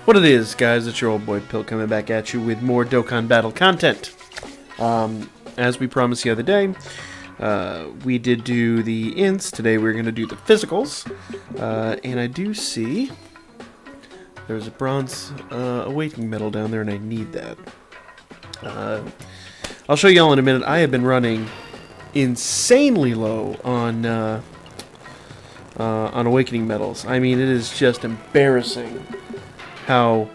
What it is, guys, it's your old boy Pill coming back at you with more Dokkan Battle content. As we promised the other day, we did do the ints. Today we're going to do the physicals. And I do see there's a bronze awakening medal down there, and I need that. I'll show you all in a minute. I have been running insanely low on awakening medals. I mean, it is just embarrassing how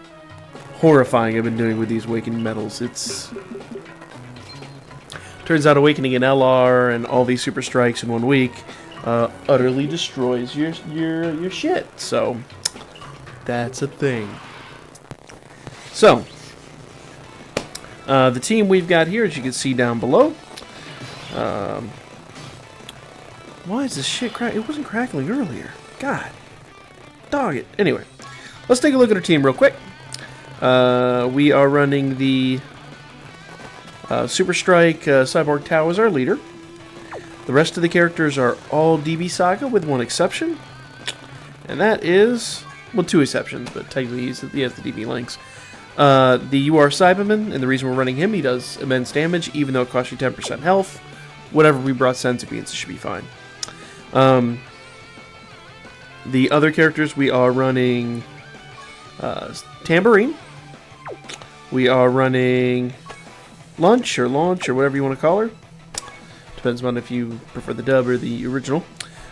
horrifying I've been doing with these awakening medals. Turns out awakening an LR and all these super strikes in 1 week utterly destroys your shit. So that's a thing. So the team we've got here, as you can see down below. Why is this shit crack? It wasn't crackling earlier. God, dog it. Anyway. Let's take a look at our team real quick. We are running the Super Strike Cyborg Tao as our leader. The rest of the characters are all DB Saga with one exception. And that is, well, 2 exceptions, but technically he has the DB links. The UR Cyberman, and the reason we're running him, he does immense damage, even though it costs you 10% health. Whatever we brought Centipedes, it should be fine. The other characters, we are running Tambourine. We are running Launch or whatever you want to call her. Depends on if you prefer the dub or the original.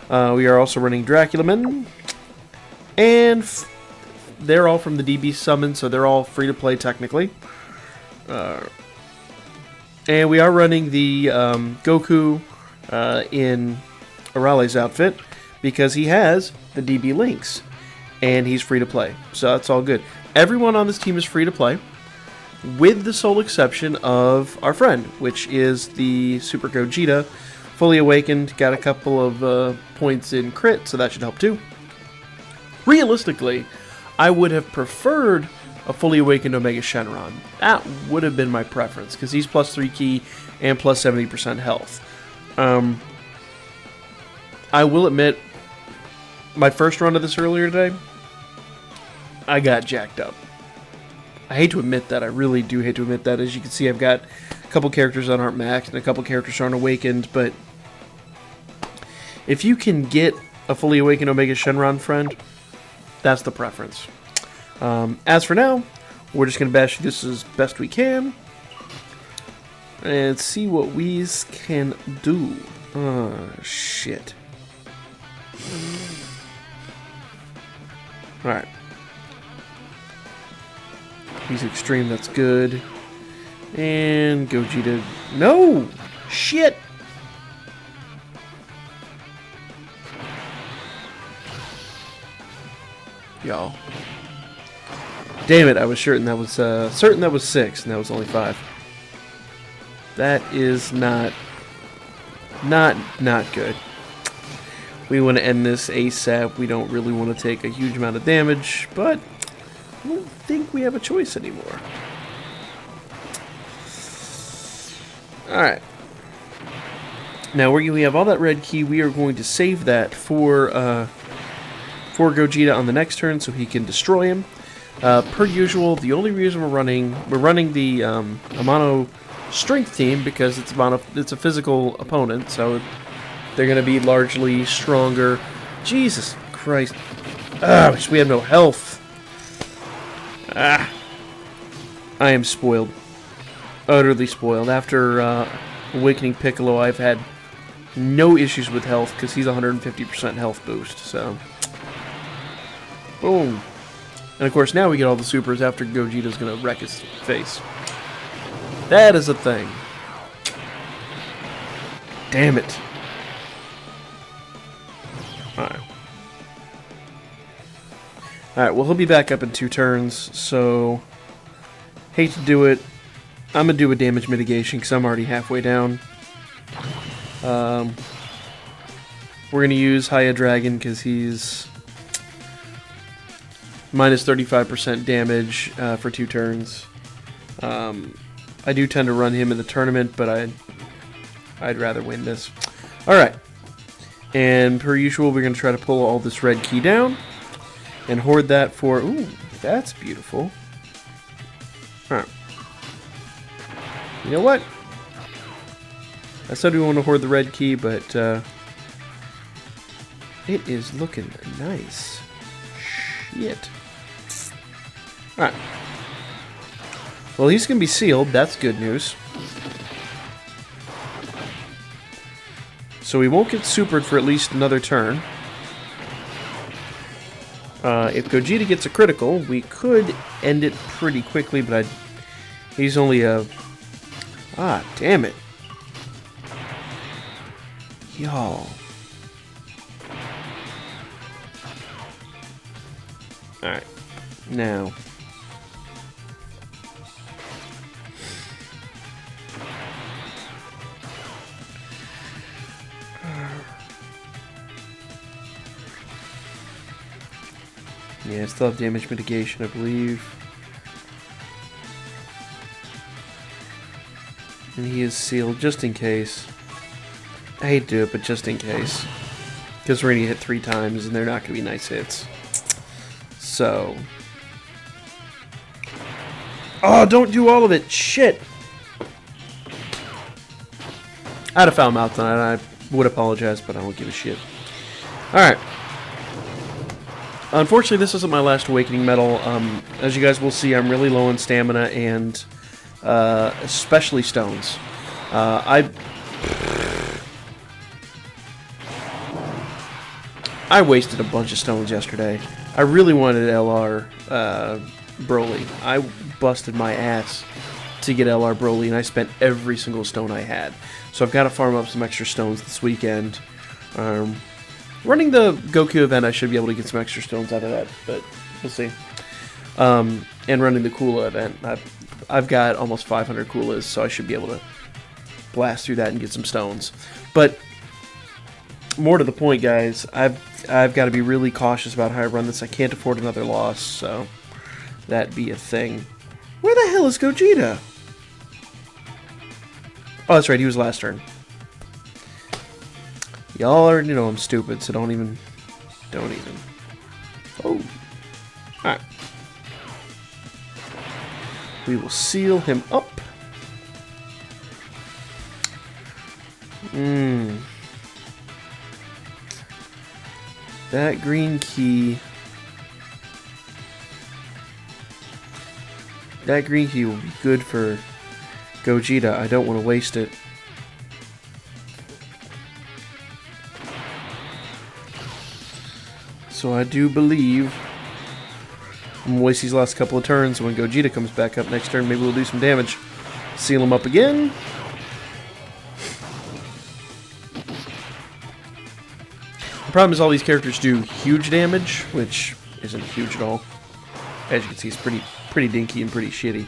We are also running Dracula Men. And they're all from the DB Summon, so they're all free to play technically. And we are running the Goku in Arale's outfit because he has the DB links. And he's free to play, so that's all good. Everyone on this team is free to play, with the sole exception of our friend, which is the Super Gogeta, fully awakened, got a couple of points in crit, so that should help too. Realistically, I would have preferred a fully awakened Omega Shenron. That would have been my preference, because he's plus 3 ki and plus 70% health. I will admit, my first run of this earlier today, I got jacked up. I hate to admit that. I really do hate to admit that. As you can see, I've got a couple characters that aren't maxed and a couple characters aren't awakened, but if you can get a fully awakened Omega Shenron friend, that's the preference. As for now, we're just going to bash this as best we can and see what we can do. Oh, shit. Alright. He's extreme, that's good. And Gogeta. No! Shit! Y'all. Damn it, I was certain that was 6, and that was only 5. That is not good. We want to end this ASAP. We don't really want to take a huge amount of damage, but I don't think we have a choice anymore. Alright. Now, we have all that red key. We are going to save that for Gogeta on the next turn so he can destroy him. Per usual, the only reason we're running the Amano Strength team because it's a physical opponent, so they're going to be largely stronger. Jesus Christ. We have no health. I am spoiled. Utterly spoiled. After Awakening Piccolo, I've had no issues with health because he's 150% health boost, so. Boom. And of course, now we get all the supers after Gogeta's going to wreck his face. That is a thing. Damn it. Alright. Alright, well, he'll be back up in 2 turns, so hate to do it. I'm going to do a damage mitigation because I'm already halfway down. We're going to use Haya Dragon because he's minus 35% damage for 2 turns. I do tend to run him in the tournament, but I'd rather win this. Alright. And per usual, we're going to try to pull all this red key down and hoard that for That's beautiful. Alright. You know what? I said we want to hoard the red key, but it is looking nice. Shit. Alright. Well, he's going to be sealed. That's good news. So we won't get supered for at least another turn. If Gogeta gets a critical, we could end it pretty quickly, but he's only a... Ah, damn it. Y'all. Alright. Now... Yeah, still have damage mitigation, I believe. And he is sealed, just in case. I hate to do it, but just in case. Because we're going to hit 3 times, and they're not going to be nice hits. So... Oh, don't do all of it! Shit! I had a foul mouth on it, I would apologize, but I don't give a shit. Alright. Unfortunately, this isn't my last Awakening Medal. As you guys will see, I'm really low on stamina and especially stones. I wasted a bunch of stones yesterday. I really wanted LR Broly. I busted my ass to get LR Broly, and I spent every single stone I had. So I've got to farm up some extra stones this weekend. Running the Goku event, I should be able to get some extra stones out of that, but we'll see. And running the Kula event, I've got almost 500 Kulas, so I should be able to blast through that and get some stones. But more to the point, guys, I've got to be really cautious about how I run this. I can't afford another loss, so that be a thing. Where the hell is Gogeta? Oh, that's right, he was last turn. Y'all already know I'm stupid, so don't even. Oh. Alright. We will seal him up. That green key. That green key will be good for Gogeta. I don't want to waste it. So I do believe I'm going to waste these last couple of turns. When Gogeta comes back up next turn, maybe we'll do some damage. Seal him up again. The problem is all these characters do huge damage, which isn't huge at all. As you can see, it's pretty dinky and pretty shitty.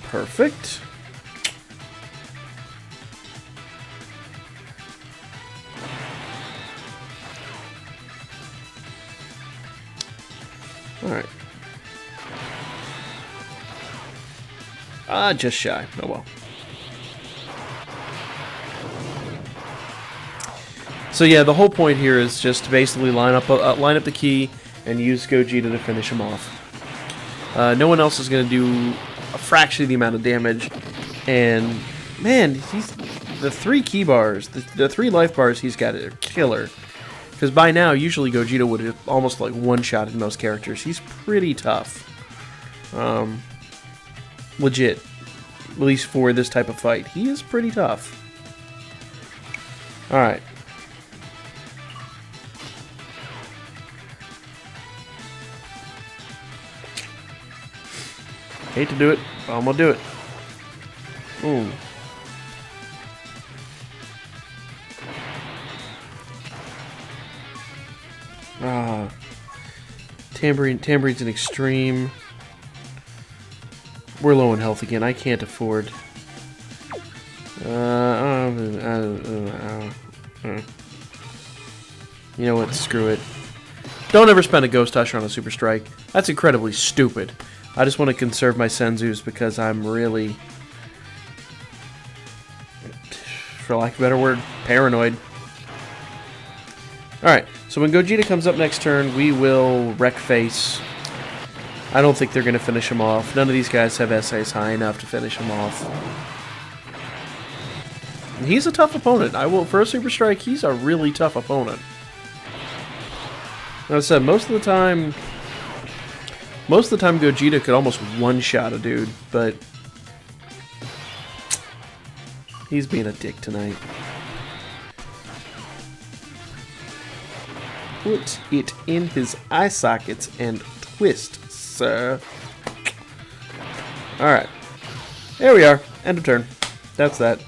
Perfect. Alright. Just shy. Oh well. So yeah, the whole point here is just to basically line up the key and use Gogeta to finish him off. No one else is going to do a fraction of the amount of damage, and man, the 3 key bars, the 3 life bars he's got are killer. Because by now, usually Gogeta would have almost like one-shotted most characters. He's pretty tough. Legit. At least for this type of fight. He is pretty tough. Alright. Hate to do it, but I'm gonna do it. Ooh. Tambourine's an extreme. We're low in health again. I can't afford. You know what? Screw it. Don't ever spend a Ghost Usher on a Super Strike. That's incredibly stupid. I just want to conserve my Senzus because I'm really for lack of a better word, paranoid. Alright, so when Gogeta comes up next turn, we will wreck face. I don't think they're going to finish him off. None of these guys have SAs high enough to finish him off. And he's a tough opponent. For a Super Strike, he's a really tough opponent. Like I said, most of the time Gogeta could almost one-shot a dude, but he's being a dick tonight. Put it in his eye sockets and twist, sir. Alright. There we are. End of turn. That's that.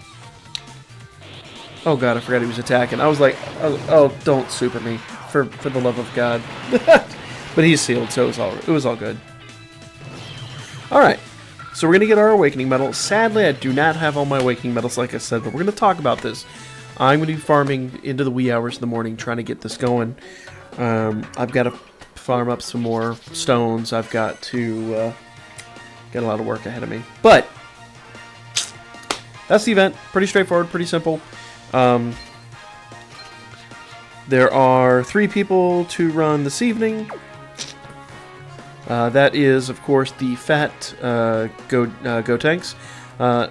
Oh god, I forgot he was attacking. I was like, oh don't super me. For the love of God. But he's sealed, so it was all good. Alright. So we're going to get our Awakening Medal. Sadly, I do not have all my Awakening Medals, like I said, but we're going to talk about this. I'm going to be farming into the wee hours in the morning, trying to get this going. I've got to farm up some more stones. I've got to get a lot of work ahead of me. But that's the event. Pretty straightforward, pretty simple. There are 3 people to run this evening. That is, of course, the fat Gotenks.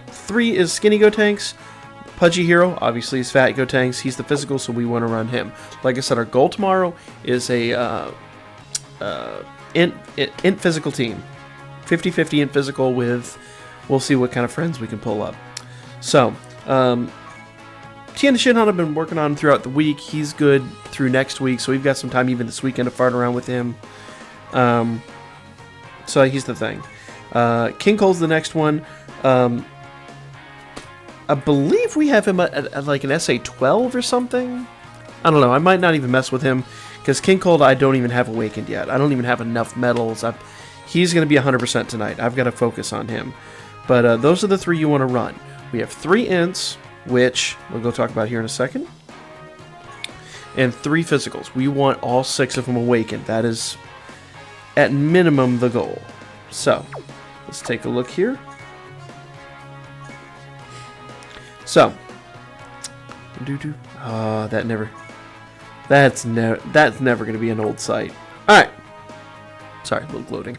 3 is skinny Gotenks. Pudgy Hero, obviously, is fat Gotenks. He's the physical, so we want to run him. Like I said, our goal tomorrow is a int physical team. 50-50 int physical with... We'll see what kind of friends we can pull up. So, Tien Shinhan I've been working on throughout the week. He's good through next week, so we've got some time even this weekend to fart around with him. So he's the thing. King Cole's the next one. I believe we have him at like an SA 12 or something. I don't know. I might not even mess with him because King Cold I don't even have awakened yet. I don't even have enough medals. He's going to be 100% tonight. I've got to focus on him. But those are the 3 you want to run. We have 3 ints, which we'll go talk about here in a second, and 3 physicals. We want all 6 of them awakened. That is, at minimum, the goal. So, let's take a look here. So, that's never going to be an old site. All right. Sorry, a little gloating.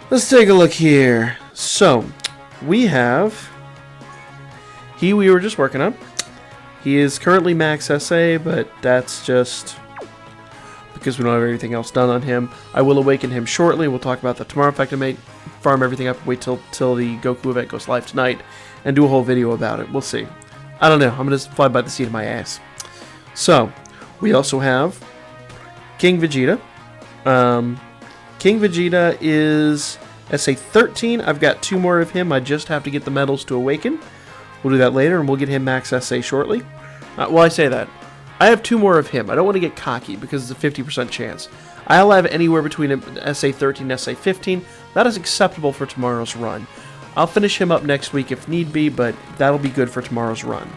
Let's take a look here. So, we have we were just working on. He is currently max SA, but that's just because we don't have everything else done on him. I will awaken him shortly. We'll talk about that tomorrow. In fact, I may farm everything up, wait till the Goku event goes live tonight, and do a whole video about it. We'll see. I don't know. I'm going to fly by the seat of my ass. So, we also have King Vegeta. King Vegeta is SA 13. I've got 2 more of him. I just have to get the medals to awaken. We'll do that later, and we'll get him max SA shortly. Well, I say that. I have 2 more of him. I don't want to get cocky because it's a 50% chance. I'll have anywhere between SA 13 and SA 15. That is acceptable for tomorrow's run. I'll finish him up next week if need be, but that'll be good for tomorrow's run.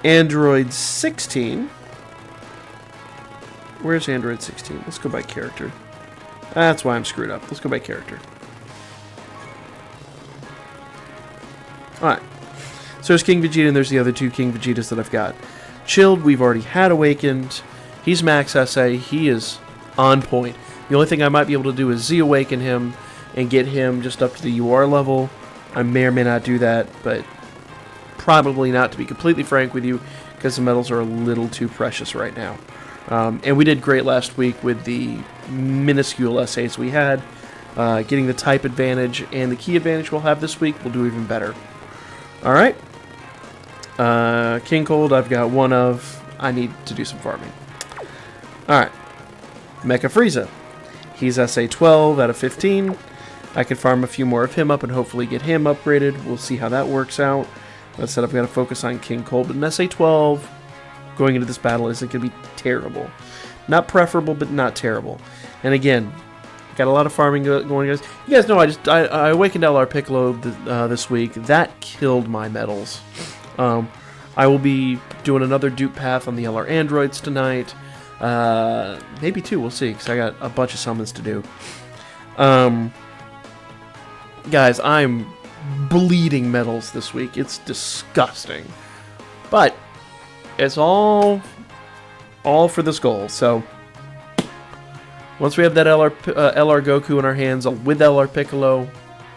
Android 16. Where's Android 16? Let's go by character. That's why I'm screwed up. Let's go by character. Alright. So there's King Vegeta, and there's the other 2 King Vegetas that I've got. Chilled, we've already had awakened. He's max SA. He is on point. The only thing I might be able to do is Z-awaken him and get him just up to the UR level. I may or may not do that, but probably not, to be completely frank with you, because the medals are a little too precious right now. And we did great last week with the minuscule SAs we had. Getting the type advantage and the key advantage we'll have this week, we'll do even better. Alright. King Cold, I've got 1 of. I need to do some farming. Alright. Mecha Frieza. He's SA 12 out of 15. I can farm a few more of him up and hopefully get him upgraded. We'll see how that works out. Like I said, I've got to focus on King Cold, but an SA 12 going into this battle isn't going to be terrible. Not preferable, but not terrible. And again, got a lot of farming going, guys. You guys know I awakened LR Piccolo this week. That killed my medals. I will be doing another dupe path on the LR androids tonight. Maybe 2, we'll see, because I got a bunch of summons to do. Guys, I'm bleeding medals this week. It's disgusting. But it's all for this goal. So once we have that LR Goku in our hands with LR Piccolo,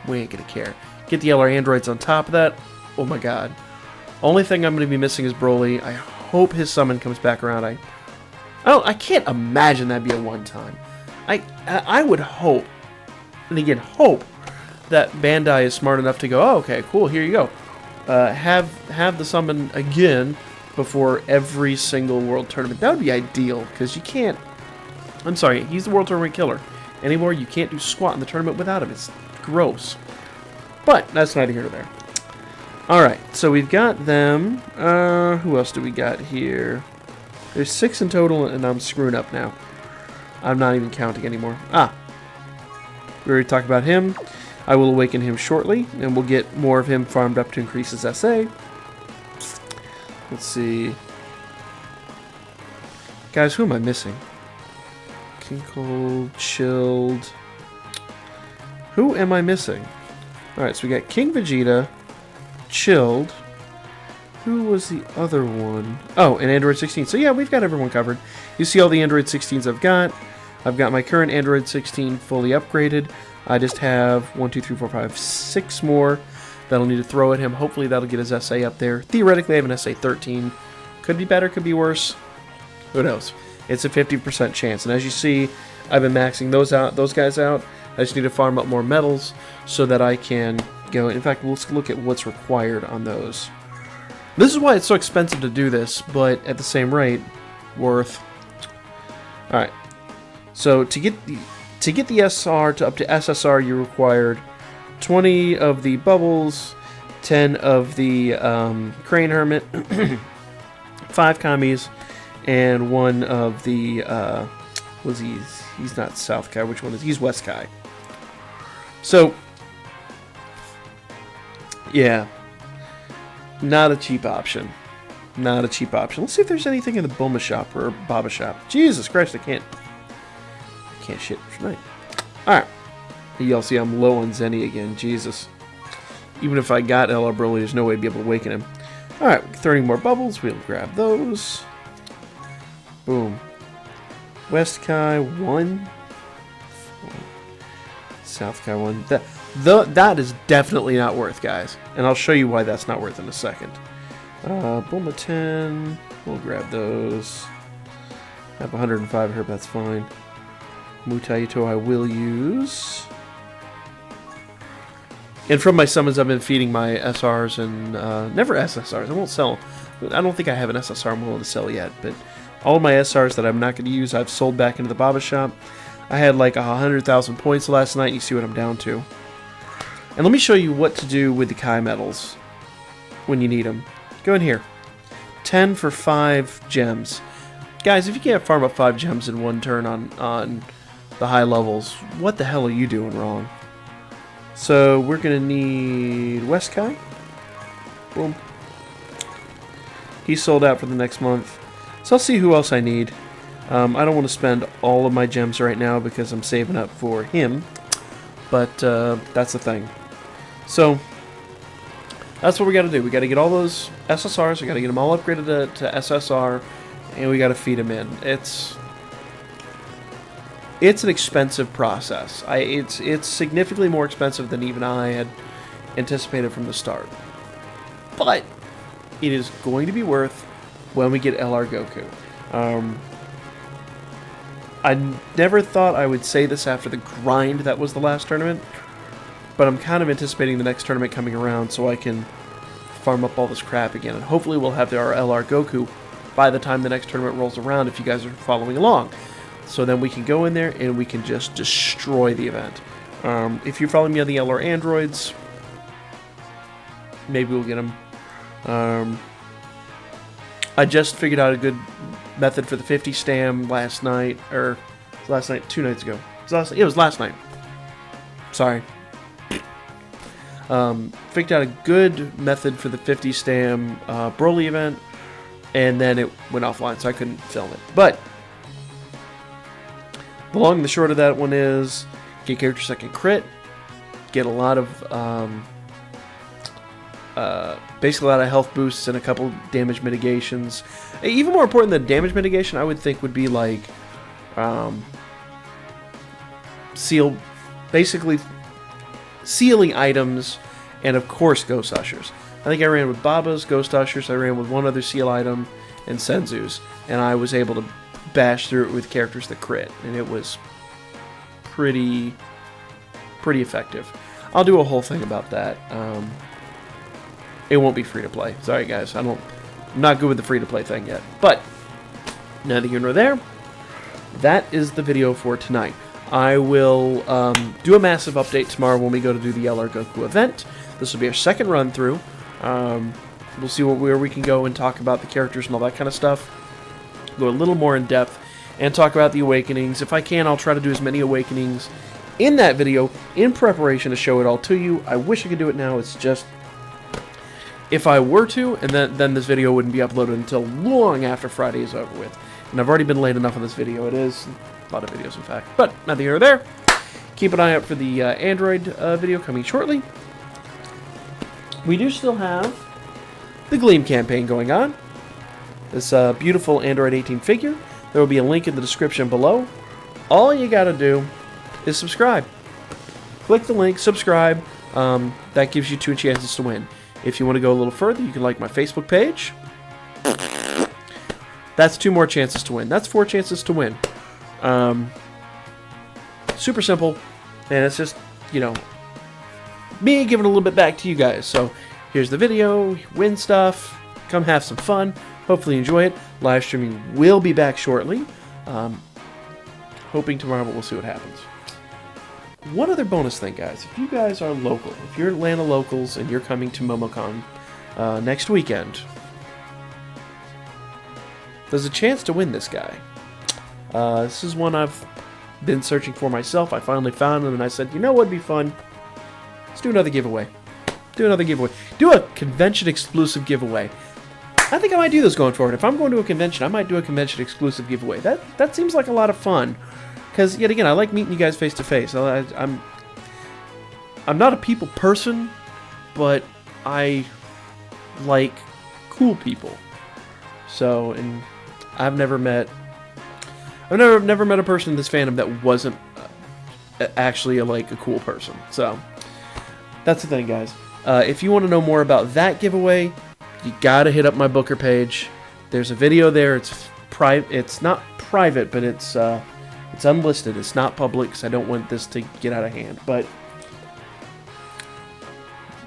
we ain't gonna care. Get the LR androids on top of that. Oh my god. Only thing I'm gonna be missing is Broly. I hope his summon comes back around. I can't imagine that'd be a one-time. I would hope, and again hope, that Bandai is smart enough to go, oh, okay, cool, here you go. Have the summon again before every single World Tournament. That would be ideal, because you can't... I'm sorry, he's the World Tournament killer. Anymore, you can't do squat in the tournament without him. It's gross. But, that's neither here nor there. Alright, so we've got them. Who else do we got here? There's 6 in total, and I'm screwing up now. I'm not even counting anymore. We already talked about him. I will awaken him shortly, and we'll get more of him farmed up to increase his SA. Let's see. Guys, who am I missing? King Cold, Chilled. Who am I missing? Alright, so we got King Vegeta, Chilled. Who was the other one? Oh, and Android 16. So yeah, we've got everyone covered. You see all the Android 16s I've got. I've got my current Android 16 fully upgraded. I just have 1, 2, 3, 4, 5, 6 more that I'll need to throw at him. Hopefully that'll get his SA up there. Theoretically, I have an SA 13. Could be better, could be worse. Who knows? It's a 50% chance. And as you see, I've been maxing those guys out. I just need to farm up more medals so that I can go. In fact, let's look at what's required on those. This is why it's so expensive to do this, but at the same rate, worth. All right. So to get the SR to up to SSR, you required 20 of the bubbles, 10 of the Crane Hermit, 5 commies, and 1 of the he's not South Kai. Which one is he's West Kai? So yeah, not a cheap option. Not a cheap option. Let's see if there's anything in the Bulma shop or Baba shop. Jesus Christ, I can't shit tonight. Alright. Y'all see I'm low on Zenny again. Jesus. Even if I got LR Broly, there's no way to be able to awaken him. Alright, 30 more bubbles. We'll grab those. Boom. West Kai 1. South Kai 1. That is definitely not worth, guys. And I'll show you why that's not worth in a second. Bulma 10. We'll grab those. I have 105 here, but that's fine. Mutaito I will use. And from my summons, I've been feeding my SRs and never SSRs. I won't sell. I don't think I have an SSR I'm willing to sell yet, but all of my SRs that I'm not going to use, I've sold back into the Baba shop. I had like 100,000 points last night. You see what I'm down to. And let me show you what to do with the Kai medals when you need them. Go in here. 10 for 5 gems. Guys, if you can't farm up 5 gems in one turn on the high levels, what the hell are you doing wrong? So we're going to need West Kai. Boom. He's sold out for the next month. So I'll see who else I need. I don't want to spend all of my gems right now because I'm saving up for him. But that's the thing. So that's what we got to do. We got to get all those SSRs. We got to get them all upgraded to SSR, and we got to feed them in. It's an expensive process. It's significantly more expensive than even I had anticipated from the start. But it is going to be worth when we get LR Goku. I never thought I would say this after the grind that was the last tournament, but I'm kind of anticipating the next tournament coming around so I can farm up all this crap again. And hopefully we'll have our LR Goku by the time the next tournament rolls around if you guys are following along. So then we can go in there and we can just destroy the event. If you're following me on the LR Androids, maybe we'll get them. I just figured out a good method for the 50 stam last night, or last night, 2 nights ago. It was last night. Sorry. Figured out a good method for the 50 stam Broly event, and then it went offline, so I couldn't film it. But the long and the short of that one is get characters that can crit, get a lot of basically a lot of health boosts and a couple damage mitigations. Even more important than damage mitigation, I would think, would be like basically sealing items, and of course Ghost Ushers. I think I ran with Baba's Ghost Ushers, I ran with one other seal item, and Senzu's, and I was able to bash through it with characters that crit, and it was pretty effective. I'll do a whole thing about that. It won't be free to play. Sorry guys, I'm not good with the free to play thing yet. But neither here nor there. That is the video for tonight. I will do a massive update tomorrow when we go to do the LR Goku event. This will be our second run through. We'll see where we can go and talk about the characters and all that kind of stuff. Go a little more in depth and talk about the awakenings. If I can, I'll try to do as many awakenings in that video in preparation to show it all to you. I wish I could do it now. It's just, if I were to, and then this video wouldn't be uploaded until long after Friday is over with. And I've already been late enough on this video. It is a lot of videos, in fact. But neither here nor there. Keep an eye out for the Android video coming shortly. We do still have the Gleam campaign going on. This beautiful Android 18 figure. There will be a link in the description below. All you gotta do is subscribe. Click the link, subscribe. That gives you 2 chances to win. If you want to go a little further, you can like my Facebook page. That's 2 more chances to win. That's 4 chances to win. Super simple. And it's just, you know, me giving a little bit back to you guys. So here's the video. Win stuff. Come have some fun. Hopefully enjoy it. Live streaming will be back shortly. Hoping tomorrow, but we'll see what happens. One other bonus thing, guys. If you guys are local, if you're Atlanta locals and you're coming to MomoCon next weekend, there's a chance to win this guy. This is one I've been searching for myself. I finally found him, and I said, you know what would be fun? Let's do another giveaway. Do another giveaway. Do a convention-exclusive giveaway. I think I might do this going forward. If I'm going to a convention, I might do a convention-exclusive giveaway. That seems like a lot of fun. Because, yet again, I like meeting you guys face-to-face. I'm not a people person, but I like cool people. So, and I've never met a person in this fandom that wasn't actually a cool person. So, that's the thing, guys. If you want to know more about that giveaway, you gotta hit up my Booker page. There's a video there. It's private. It's not private, but it's unlisted. It's not public because I don't want this to get out of hand. But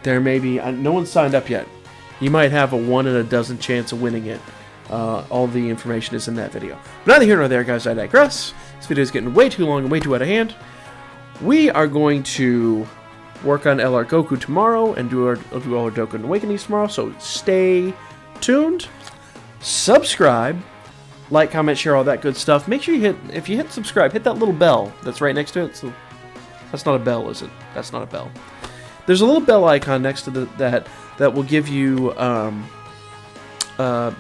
there may be... no one's signed up yet. You might have a 1 in a dozen chance of winning it. All the information is in that video. But neither here nor there, guys. I digress. This video is getting way too long and way too out of hand. We are going to work on LR Goku tomorrow and do all our Dokkan Awakenings tomorrow. So stay tuned. Subscribe. Like, comment, share, all that good stuff. Make sure if you hit subscribe, hit that little bell that's right next to it. So that's not a bell, is it? That's not a bell. There's a little bell icon next to that will give you, it'll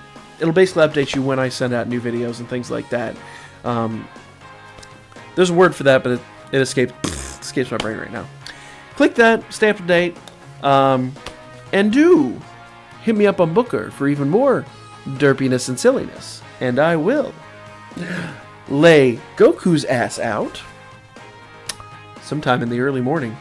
basically update you when I send out new videos and things like that. There's a word for that, but it escapes my brain right now. Click that, stay up to date, and do hit me up on Booker for even more derpiness and silliness. And I will lay Goku's ass out sometime in the early morning.